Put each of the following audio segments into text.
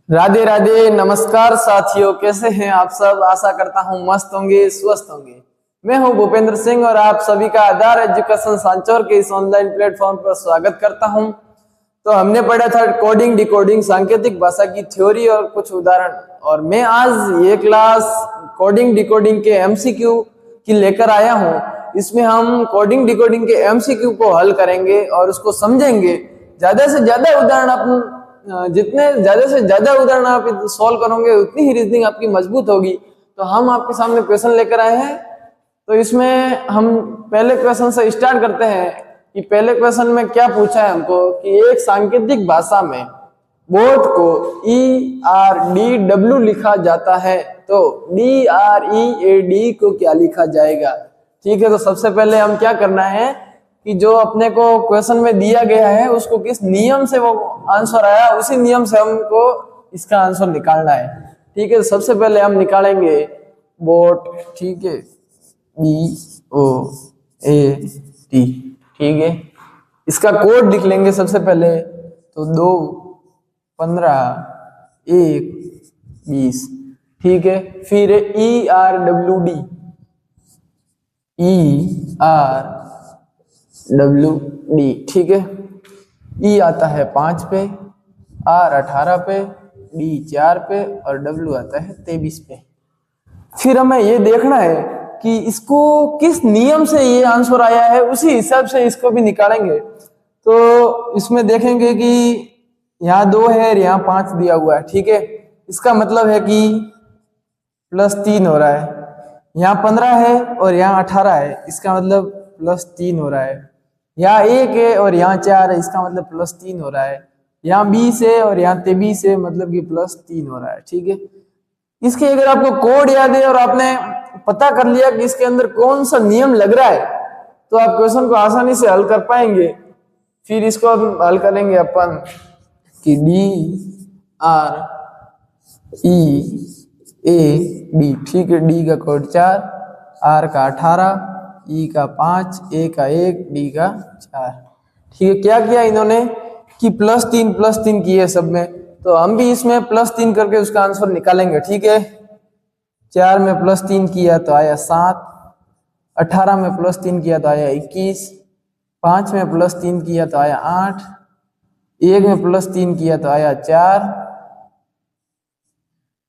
राधे राधे, नमस्कार साथियों। कैसे हैं आप सब? आशा करता हूं मस्त होंगे, स्वस्थ होंगे। मैं हूं भूपेंद्र सिंह और आप सभी का आधार एजुकेशन सांचौर के इस ऑनलाइन प्लेटफॉर्म पर स्वागत करता हूं। तो हमने पढ़ा था कोडिंग डिकोडिंग, सांकेतिक भाषा की थ्योरी और कुछ उदाहरण, और मैं आज ये क्लास कोडिंग डिकोडिंग के एमसीक्यू की लेकर आया हूं। इसमें हम कोडिंग डिकोडिंग के एमसीक्यू को हल करेंगे और उसको समझेंगे। ज्यादा से ज्यादा उदाहरण आप जितने ज्यादा से ज्यादा उदाहरण आप सॉल्व करोगे उतनी ही रीजनिंग आपकी मजबूत होगी। तो हम आपके सामने क्वेश्चन लेकर आए हैं। तो इसमें हम पहले क्वेश्चन से स्टार्ट करते हैं कि पहले क्वेश्चन में क्या पूछा है हमको कि एक सांकेतिक भाषा में बोर्ड को ERDW लिखा जाता है, तो DREAD को क्या लिखा जाएगा। ठीक है, तो सबसे पहले हम क्या करना है कि जो अपने को क्वेश्चन में दिया गया है उसको किस नियम से वो आंसर आया उसी नियम से हमको इसका आंसर निकालना है। ठीक है, तो सबसे पहले हम निकालेंगे बोट। ठीक है, BOAT। ठीक है, इसका कोड लिख लेंगे सबसे पहले। तो 2, 15, 1, 20। ठीक है, फिर ERWD, ERWD। ठीक है, E आता है 5 पे, R 18 पे, D 4 पे और W आता है 23 पे। फिर हमें ये देखना है कि इसको किस नियम से ये आंसर आया है, उसी हिसाब से इसको भी निकालेंगे। तो इसमें देखेंगे कि यहाँ 2 है और यहाँ 5 दिया हुआ है। ठीक है, इसका मतलब है कि +3 हो रहा है। यहाँ 15 है और यहाँ 18 है, इसका मतलब +3 हो रहा है। यहाँ 1 है और यहाँ 4 है, इसका मतलब +3 हो रहा है। यहाँ 20 है और यहाँ 23 है, मतलब कि +3 हो रहा है। ठीक है, इसके अगर आपको कोड याद है और आपने पता कर लिया कि इसके अंदर कौन सा नियम लग रहा है, तो आप क्वेश्चन को आसानी से हल कर पाएंगे। फिर इसको हल करेंगे अपन कि DREAD। ठीक है, D का कोड 4, R का 18, E का 5, A का 1, D का 4। ठीक है, क्या किया इन्होंने कि +3 किए सब में, तो हम भी इसमें +3 करके उसका आंसर निकालेंगे। ठीक है, 4 में +3 किया तो आया 7, 18 में +3 किया तो आया 21, 5 में +3 किया तो आया 8, 1 में +3 किया तो आया 4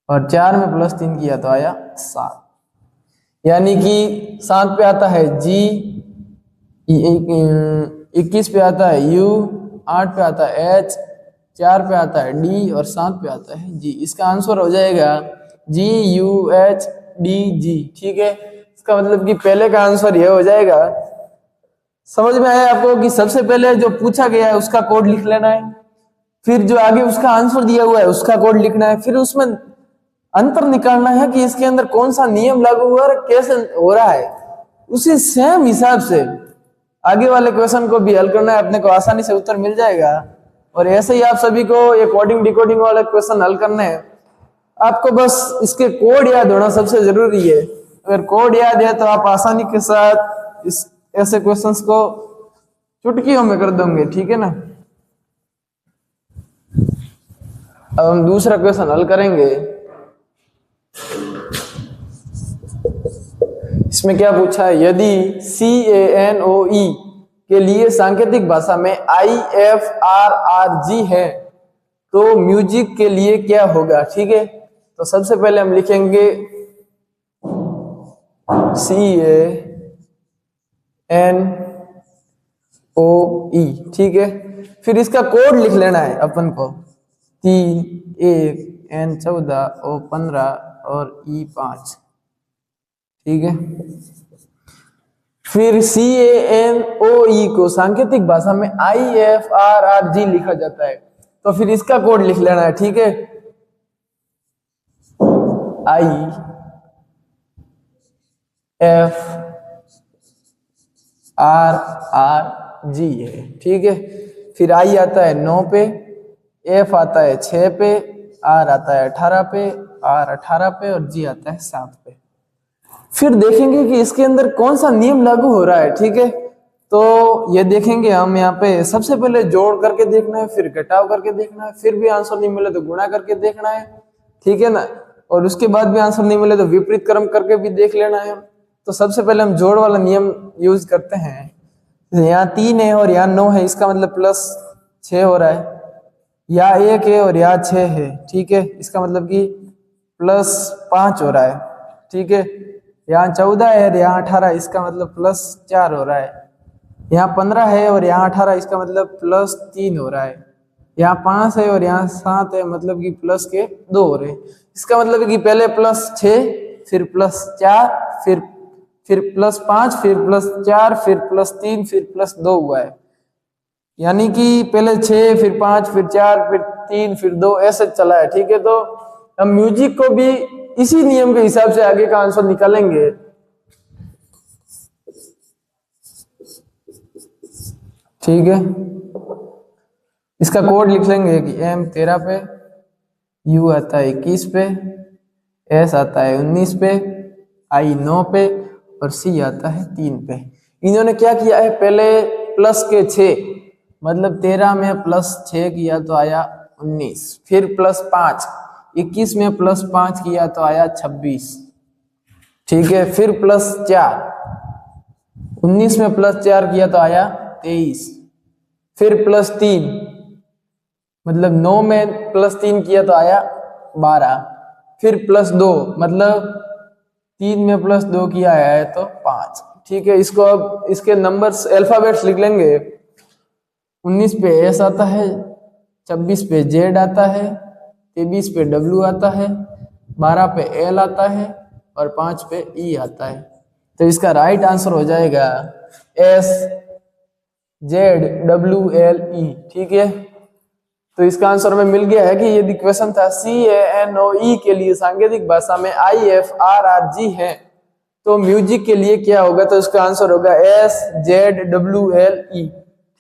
और 4 में +3 किया तो आया 7। यानी कि 7 पे आता है G, 21 पे आता है U, 8 पे आता है H, 4 पे आता है D और 7 पे आता है G। इसका आंसर हो जाएगा GUHDG। ठीक है, इसका मतलब कि पहले का आंसर यह हो जाएगा। समझ में आया आपको कि सबसे पहले जो पूछा गया है उसका कोड लिख लेना है, फिर जो आगे उसका आंसर दिया हुआ है उसका कोड लिखना है, फिर उसमें अंतर निकालना है कि इसके अंदर कौन सा नियम लागू हुआ और कैसे हो रहा है। उसी सेम हिसाब से आगे वाले क्वेश्चन को भी हल करना है, अपने को आसानी से उत्तर मिल जाएगा। और ऐसे ही आप सभी को ये कोडिंग डिकोडिंग वाले क्वेश्चन हल करने हैं। आपको बस इसके कोड याद होना सबसे जरूरी है। अगर कोड याद है तो आप आसानी के साथ इस ऐसे क्वेश्चंस को चुटकियों में कर दोगे। ठीक है ना। अब हम दूसरा क्वेश्चन हल करेंगे। इसमें क्या पूछा है, यदि CANOE के लिए सांकेतिक भाषा में IFRRG है तो म्यूजिक के लिए क्या होगा। ठीक है, तो सबसे पहले हम लिखेंगे CANOE। ठीक है, फिर इसका कोड लिख लेना है अपन को 3, 1, N 14, O 15 और E 5। ठीक है, फिर CANOE को सांकेतिक भाषा में IFRRG लिखा जाता है, तो फिर इसका कोड लिख लेना है। ठीक है, IFRRG है। ठीक है, फिर I आता है 9 पे, F आता है 6 पे, R आता है 18 पे, R 18 पे और G आता है 7 पे। फिर देखेंगे कि इसके अंदर कौन सा नियम लागू हो रहा है। ठीक है, तो ये देखेंगे हम यहाँ पे सबसे पहले जोड़ करके देखना है, फिर घटाव करके देखना है, फिर भी आंसर नहीं मिले तो गुणा करके देखना है, ठीक है ना। और उसके बाद भी आंसर नहीं मिले तो विपरीत क्रम करके भी देख लेना है। तो सबसे पहले हम जोड़ वाला नियम यूज करते हैं। यहाँ 3 है और यहाँ 9 है, इसका मतलब +6 हो रहा है। यहाँ 1 है और यहाँ 6 है, ठीक है, इसका मतलब कि +5 हो रहा है, ठीक है। यहाँ 14 है और यहाँ 18, इसका मतलब +4 हो रहा है। यहाँ 15 है और यहाँ 18, इसका मतलब +3 हो रहा है। यहाँ 5 है और यहाँ 7 है, मतलब कि प्लस के 2 हो रहे हैं। इसका मतलब है कि पहले +6, फिर +4, फिर +5, फिर +4, फिर +3, फिर +2 हुआ है। यानी कि पहले 6, फिर 5, फिर 4, फिर 3, फिर 2, ऐसे चला है, ठीक है। तो हम म्यूजिक को भी इसी नियम के हिसाब से आगे का आंसर निकालेंगे। ठीक है, इसका कोड लिख लेंगे कि M 13 पे, U आता है 21 पे, S आता है 19 पे, I 9 पे और C आता है 3 पे। इन्होंने क्या किया है, पहले प्लस के 6, मतलब 13 में +6 किया तो आया 19, फिर +5, 21 में +5 किया तो आया 26, ठीक है। फिर +4, 19 में +4 किया तो आया 23, फिर +3, मतलब 9 में +3 किया तो आया 12, फिर +2, मतलब 3 में +2 किया है तो 5, ठीक है। इसको अब इसके नंबर्स अल्फाबेट्स लिख लेंगे। 19 पे S आता है, 26 पे Z आता है, 23 पे W आता है, 12 पे L आता है और 5 पे E आता है। तो इसका राइट आंसर हो जाएगा SZWLE, ठीक है। तो इसका आंसर हमें मिल गया है कि यदि क्वेश्चन था CANOE के लिए सांकेतिक भाषा में IFRRG है तो म्यूजिक के लिए क्या होगा, तो इसका आंसर होगा SZWLE,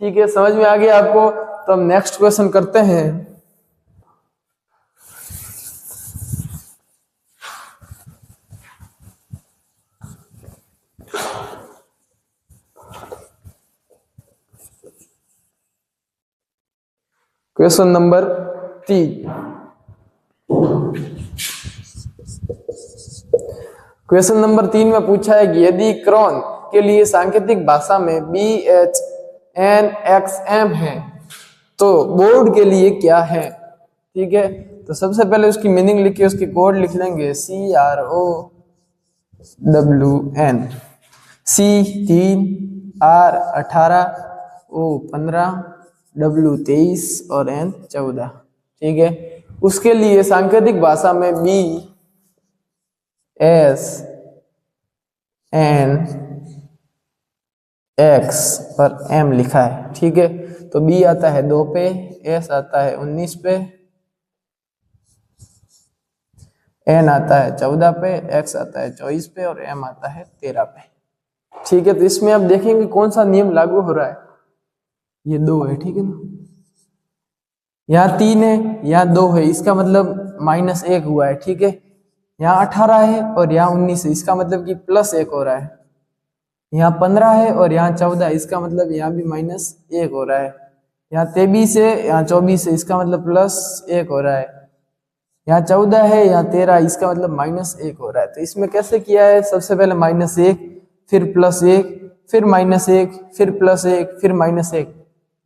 ठीक है। समझ में आ गया आपको। तो हम नेक्स्ट क्वेश्चन करते हैं। Question number 3। क्वेश्चन नंबर 3 में पूछा है कि यदि क्रोन के लिए सांकेतिक भाषा में BHNXM है तो बोर्ड के लिए क्या है, ठीक है। तो सबसे पहले उसकी मीनिंग लिख के उसकी कोड लिख लेंगे CROWN, C 3, R 18, O 15, W 23 और N 14, ठीक है। उसके लिए सांकेतिक भाषा में B S N X और M लिखा है, ठीक है। तो B आता है 2 पे, S आता है 19 पे, N आता है 14 पे, X आता है 24 पे और M आता है 13 पे, ठीक है। तो इसमें आप देखेंगे कौन सा नियम लागू हो रहा है। ये 2 है, ठीक है ना। यहाँ 3 है, यहाँ 2 है, इसका मतलब -1 हुआ है, ठीक है। यहाँ 18 है और यहाँ 19 है, इसका मतलब कि +1 हो रहा है। यहाँ 15 है और यहाँ 14, इसका मतलब यहाँ भी -1 हो रहा है। यहाँ 23 है, यहाँ 24 है, इसका मतलब +1 हो रहा है। यहाँ 14 है, यहाँ 13, इसका मतलब -1 हो रहा है। तो इसमें कैसे किया है, सबसे पहले -1, फिर +1, फिर -1, फिर +1, फिर -1,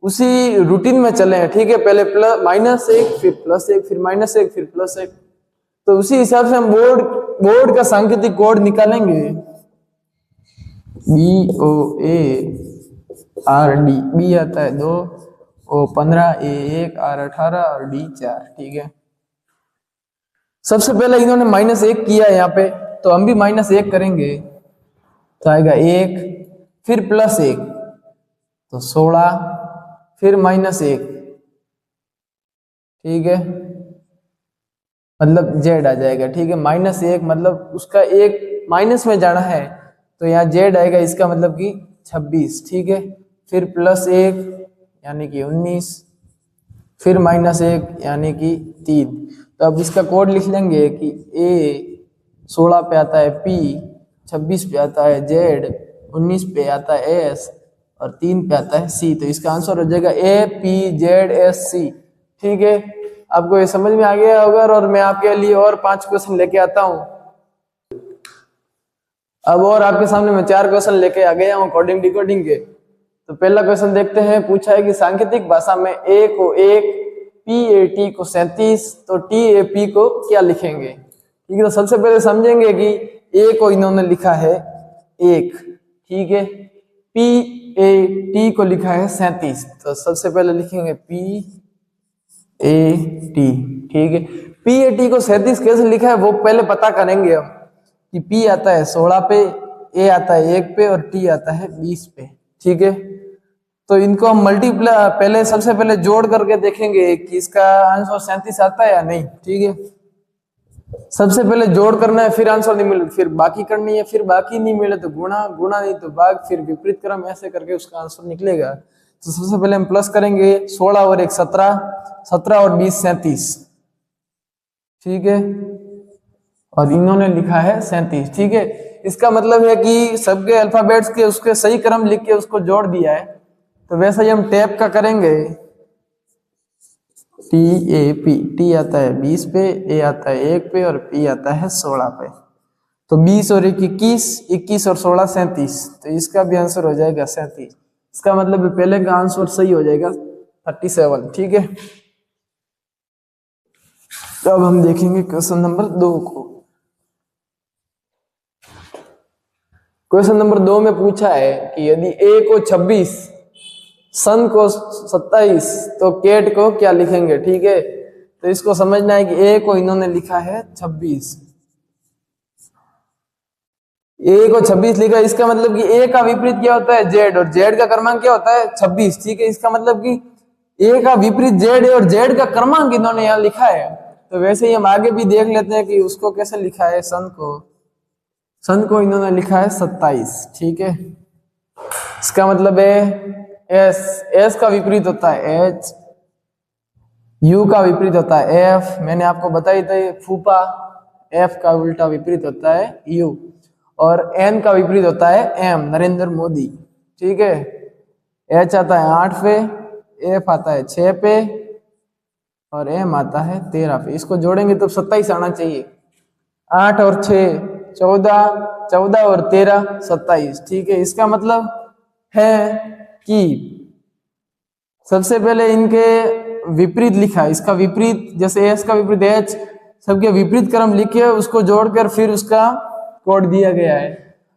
उसी रूटीन में चले हैं, ठीक है। पहले -1, फिर +1, फिर -1, फिर +1। तो उसी हिसाब से हम बोर्ड का सांकेतिक कोड निकालेंगे। BOARD, B आता है 2, O 15, A 1, R 18 और D 4, ठीक है। सबसे पहले इन्होंने -1 किया है यहाँ पे, तो हम भी -1 करेंगे तो आएगा 1, फिर +1 तो 16, फिर -1, ठीक है, मतलब Z आ जाएगा, ठीक है। -1 मतलब उसका एक माइनस में जाना है तो यहाँ Z आएगा, इसका मतलब कि 26, ठीक है। फिर +1 यानी कि 19, फिर -1 यानी कि 3। तो अब इसका कोड लिख लेंगे कि A 16 पे आता है P, 26 पे आता है Z, 19 पे आता है S और 3 पे आता है सी। तो इसका आंसर हो जाएगा APZSC। ठीक है, आपको ये समझ में आ गया होगा। और मैं आपके लिए और 5 क्वेश्चन लेके आता हूँ। अब और आपके सामने मैं 4 क्वेश्चन लेके आ गया हूँ कोडिंग डिकोडिंग के। तो पहला क्वेश्चन देखते हैं। पूछा है कि सांकेतिक भाषा में A को 1, PAT को 37, तो TAP को क्या लिखेंगे। ठीक है, तो सबसे पहले समझेंगे कि A को इन्होंने लिखा है 1, ठीक है, PAT को लिखा है 37। तो सबसे पहले लिखेंगे PAT। ठीक है, PAT को 37 कैसे लिखा है वो पहले पता करेंगे हम, कि P आता है 16 पे, A आता है 1 पे और T आता है 20 पे। ठीक है, तो इनको हम मल्टीप्लाई पहले सबसे पहले जोड़ करके देखेंगे कि इसका आंसर 37 आता है या नहीं। ठीक है, सबसे पहले जोड़ करना है, फिर आंसर नहीं मिले फिर बाकी करनी है, फिर बाकी नहीं मिले तो गुणा, गुणा नहीं तो भाग, फिर विपरीत क्रम, ऐसे करके उसका आंसर निकलेगा। तो सबसे पहले हम प्लस करेंगे 16 और 1 17, 17 और 20 37। ठीक है, और इन्होंने लिखा है 37। ठीक है, इसका मतलब है कि सबके अल्फाबेट्स के उसके सही क्रम लिख के उसको जोड़ दिया है। तो वैसे ही हम टैप का करेंगे, TAP, T आता है 20 पे, A आता है 1 पे और P आता है 16 पे। तो 20 और 1 21, 21 और 16 37। तो इसका भी आंसर हो जाएगा 37। इसका मतलब पहले का आंसर सही हो जाएगा 37। ठीक है, तो अब हम देखेंगे क्वेश्चन नंबर 2 को। क्वेश्चन नंबर 2 में पूछा है कि यदि A को 26, सन को 27, तो केट को क्या लिखेंगे। ठीक है, तो इसको समझना है कि A को इन्होंने लिखा है 26, A को 26 लिखा, इसका मतलब कि A का विपरीत क्या होता है Z, और Z का क्रमांक क्या होता है 26। ठीक है, इसका मतलब कि A का विपरीत Z है और Z का क्रमांक इन्होंने यहाँ लिखा है। तो वैसे ही हम आगे भी देख लेते हैं कि उसको कैसे लिखा है। सन को इन्होंने लिखा है 27। ठीक है, इसका मतलब है S का विपरीत होता है H, U का विपरीत होता है F, मैंने आपको बताई थी फूफा, F का उल्टा विपरीत होता है U, और N का विपरीत होता है M, नरेंद्र मोदी। ठीक है, H आता है 8 पे, F आता है 6 पे और M आता है 13 पे। इसको जोड़ेंगे तो 27 आना चाहिए। 8 और 6 14, 14 और 13 27। ठीक है, इसका मतलब है कि सबसे पहले इनके विपरीत लिखा, इसका विपरीत जैसे S का विपरीत H, सबके विपरीत क्रम लिखे उसको जोड़कर फिर उसका कोड दिया गया है।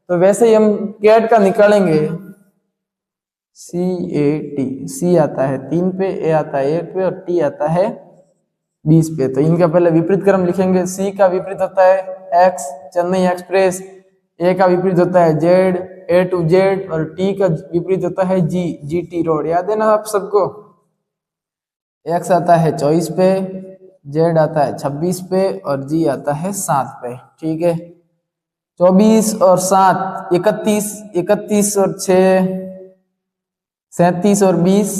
तो वैसे ही हम कैट का निकालेंगे, CAT, C आता है 3 पे, A आता है 1 पे और T आता है 20 पे। तो इनका पहले विपरीत क्रम लिखेंगे। C का विपरीत होता है X, चेन्नई एक्सप्रेस, A का विपरीत होता है Z, A to Z, और T का विपरीत होता है G, GT रोड। याद है ना आप सबको। X आता है 24 पे, Z आता है 26 पे और G आता है 7 पे। ठीक है, 24 और 7 31, 31 और 6 37 और 20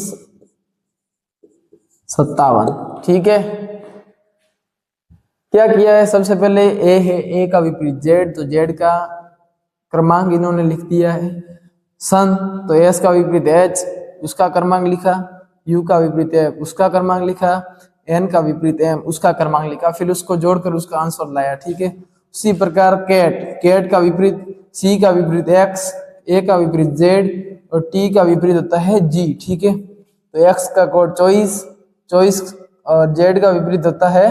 57। ठीक है, क्या किया है, सबसे पहले A है, A का विपरीत Z, तो Z का क्रमांक इन्होंने लिख दिया है। सन, तो S का विपरीत H, उसका क्रमांक लिखा, U का विपरीत है उसका क्रमांक लिखा, N का विपरीत M, उसका क्रमांक लिखा, फिर उसको जोड़कर उसका आंसर लाया। ठीक है, उसी प्रकार कैट का विपरीत C का विपरीत X, A का विपरीत Z और T का विपरीत होता है G। ठीक है, तो X का कोड 24 और Z का विपरीत होता है,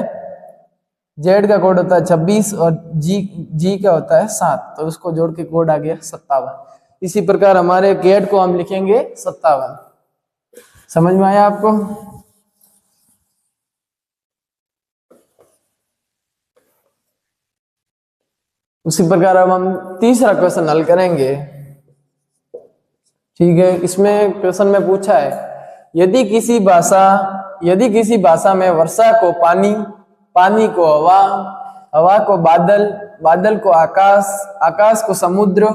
Z का कोड होता है 26 और G का होता है 7। तो उसको जोड़ के कोड आ गया 57। इसी प्रकार हमारे कैट को हम लिखेंगे 57। समझ में आया आपको। उसी प्रकार अब हम तीसरा क्वेश्चन हल करेंगे। ठीक है, इसमें क्वेश्चन में पूछा है यदि किसी भाषा में वर्षा को पानी, पानी को हवा, हवा को बादल, बादल को आकाश, आकाश को समुद्र,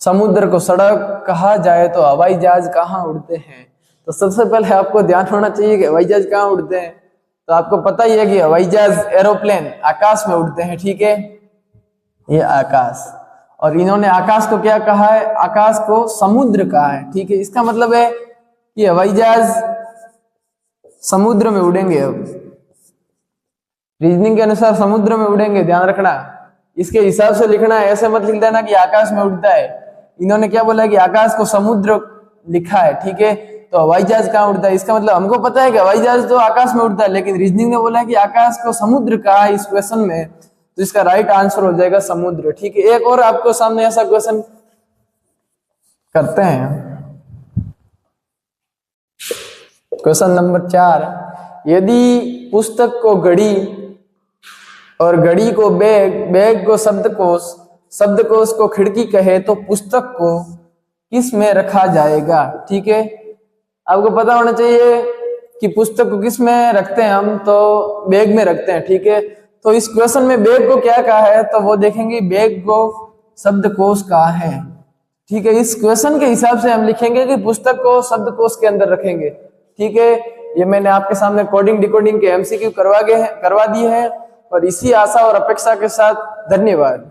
समुद्र को सड़क कहा जाए तो हवाई जहाज कहाँ उड़ते हैं। तो सबसे पहले आपको ध्यान होना चाहिए कि हवाई जहाज कहाँ उड़ते हैं। तो आपको पता ही है कि हवाई जहाज एरोप्लेन आकाश में उड़ते हैं। ठीक है, ये आकाश, और इन्होंने आकाश को क्या कहा है, आकाश को समुद्र कहा है। ठीक है, इसका मतलब है कि हवाई जहाज समुद्र में उड़ेंगे। अब रीजनिंग के अनुसार समुद्र में उड़ेंगे, ध्यान रखना, इसके हिसाब से लिखना है, ऐसे मत लिख देना कि आकाश में उड़ता है। इन्होंने क्या बोला है कि आकाश को समुद्र लिखा है। ठीक है, तो हवाई जहाज कहाँ उड़ता है, इसका मतलब हमको पता है कि हवाई जहाज तो आकाश में उड़ता है, लेकिन रीजनिंग ने बोला है कि आकाश को समुद्र कहा है इस क्वेश्चन में, तो इसका राइट आंसर हो जाएगा समुद्र। ठीक है, एक और आपको सामने ऐसा क्वेश्चन करते हैं। क्वेश्चन नंबर 4, यदि पुस्तक को घड़ी और घड़ी को बैग, बैग को शब्दकोश, शब्दकोश को खिड़की कहे तो पुस्तक को किस में रखा जाएगा। ठीक है, आपको पता होना चाहिए कि पुस्तक को किस में रखते हैं हम, तो बैग में रखते हैं। ठीक है, तो इस क्वेश्चन में बैग को क्या कहा है, तो वो देखेंगे बैग को शब्दकोश कहा है। ठीक है, इस क्वेश्चन के हिसाब से हम लिखेंगे कि पुस्तक को शब्दकोश के अंदर रखेंगे। ठीक है, ये मैंने आपके सामने कोडिंग डिकोडिंग के एमसीक्यू करवा दिए हैं, और इसी आशा और अपेक्षा के साथ धन्यवाद।